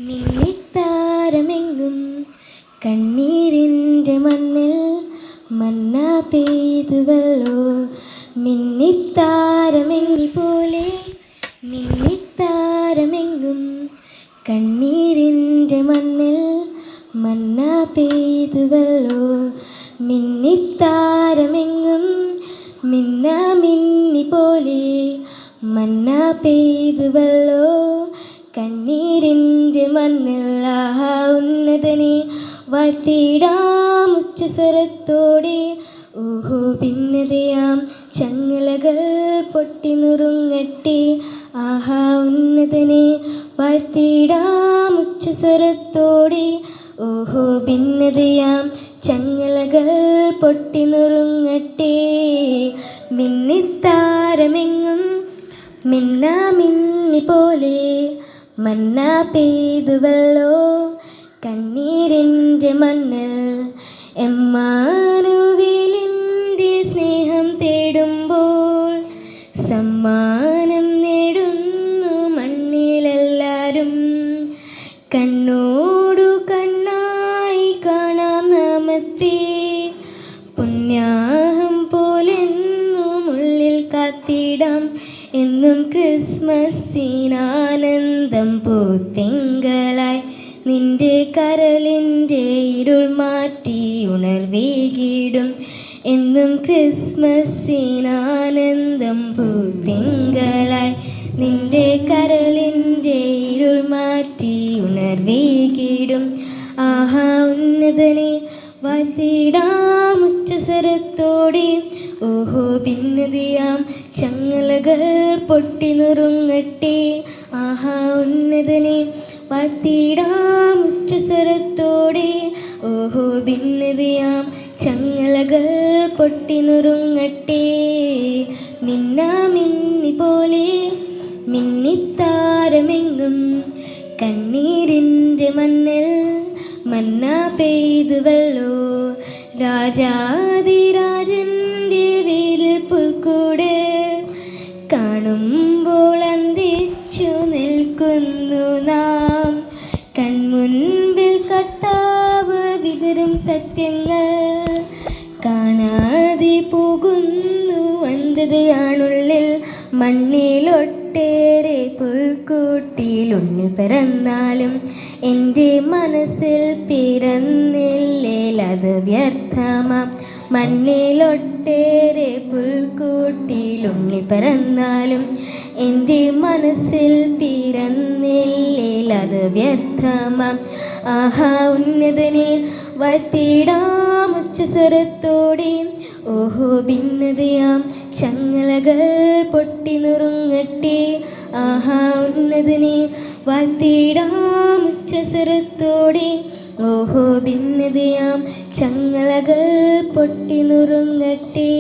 മിന്നിത്താരമെങ്ങും കണ്ണീരിൻ്റെ മണ്ണിൽ മന്ന പെയ്തുവല്ലോ. മിന്നിത്താരമെങ്ങി പോലെ മിന്നിത്താരമെങ്ങും കണ്ണീരിൻ്റെ മണ്ണിൽ മന്ന പെയ്തുവല്ലോ. മിന്നിത്താരമെങ്ങും മിന്ന മിന്നി പോലെ മന്ന പെയ്തുവല്ലോ. കണ്ണീരിൻ്റെ മണ്ണിൽ ആഹാ ഉന്നതനെ വാഴ്ത്തിടാം ഉച്ചസ്വരത്തോടെ. ഓഹോ ഭിന്നതയാം ചങ്ങലകൾ പൊട്ടി നുറുങ്ങട്ടെ. ആഹാ ഉന്നതനെ വാഴ്ത്തിടാം ഉച്ചസ്വരത്തോടെ. ഓഹോ ഭിന്നതയാം ചങ്ങലകൾ പൊട്ടി നുറുങ്ങട്ടെ. മിന്നിത്താരമെങ്ങും മിന്ന മിന്നി പോലെ മന്ന പെയ്തുവല്ലോ. കണ്ണീരിൻ്റെ മണ്ണിൽ എമ്മാനുവേലിൻ്റെ സ്നേഹം തേടുമ്പോൾ സമ്മാനം നേടുന്നു മണ്ണിലെല്ലാരും. കണ്ണോടു കണ്ണായി കാണാം നാമത്തെ, പുണ്യാഹം പോലെന്നും ഉള്ളിൽ കാത്തിടാം. എന്നും ക്രിസ്മസിനാനന്ദം പൂത്തിങ്കളായി നിന്റെ കരളിൻ്റെ ഇരുൾ മാറ്റി ഉണർവേകിടും. എന്നും ക്രിസ്മസിനാനന്ദം പൂത്തിങ്കളായി നിന്റെ കരളിൻ്റെ ഇരുൾ മാറ്റി ഉണർവേകിടും. ആഹാ ഉന്നതനെ വാഴ്ത്തിടാം ഉച്ചസ്വരത്തോടെ. ഓഹോ ഭിന്നതയാം ചങ്ങലകൾ പൊട്ടി നുറുങ്ങട്ടെ. ആഹാ ഉന്നതനെ വാഴ്ത്തിടാം ഉച്ചസ്വരത്തോടെ. ഓഹോ ഭിന്നതയാം ചങ്ങലകൾ പൊട്ടി നുറുങ്ങട്ടെ. മിന്ന മിന്നി പോലെ മിന്നിത്താരമെങ്ങും കണ്ണീരിൻ്റെ മണ്ണിൽ മന്ന പെയ്തുവല്ലോ. രാജാതിരാജൻ്റെ വീട്ടിൽ പുൽക്കൂട് കാണുമ്പോൾ അന്തിച്ചു നിൽക്കുന്നു നാം. കൺമുൻപിൽ കർത്താവ് വിതറും സത്യങ്ങൾ കാണാതെ പോകുന്നു. അന്ധതയാണുള്ളിൽ മണ്ണിലൊട്ടേറെ പുൽക്കൂട്ടിൽ ഉണ്ണി പിറന്നാലും എൻ്റെ മനസ്സിൽ പിറന്നില്ലേൽ അത് വ്യർത്ഥമാം. മണ്ണിലൊട്ടേറെ പുൽക്കൂട്ടിൽ ഉണ്ണി പിറന്നാലും എൻ്റെ മനസ്സിൽ പിറന്നില്ലേൽ അത് വ്യർത്ഥമാം. ആഹാ ഉന്നതനെ വാഴ്ത്തിടാം ഉച്ചസ്വരത്തോടെ. ഓഹോ ഭിന്നതയാം ചങ്ങലകൾ പൊട്ടി നുറുങ്ങട്ടെ. ആഹാ ഉന്നതനെ വാഴ്ത്തിടാം ഉച്ചസ്വരത്തോടെ. ഓഹോ ഭിന്നതയാം ചങ്ങലകൾ പൊട്ടി നുറുങ്ങട്ടെ.